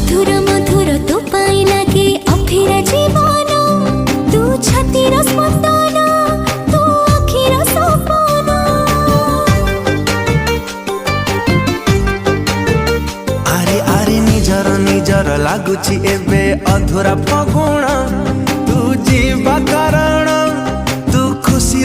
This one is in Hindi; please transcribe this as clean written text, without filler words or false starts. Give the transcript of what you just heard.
मधुर मधुर तो पाई लगे अफिरा जीवन तू छातीर स्पंदन तू अखिर सपन आरे आरे निजर निजर लागुची एबे अधूरा फगुण तू जीवा कारण तू खुशी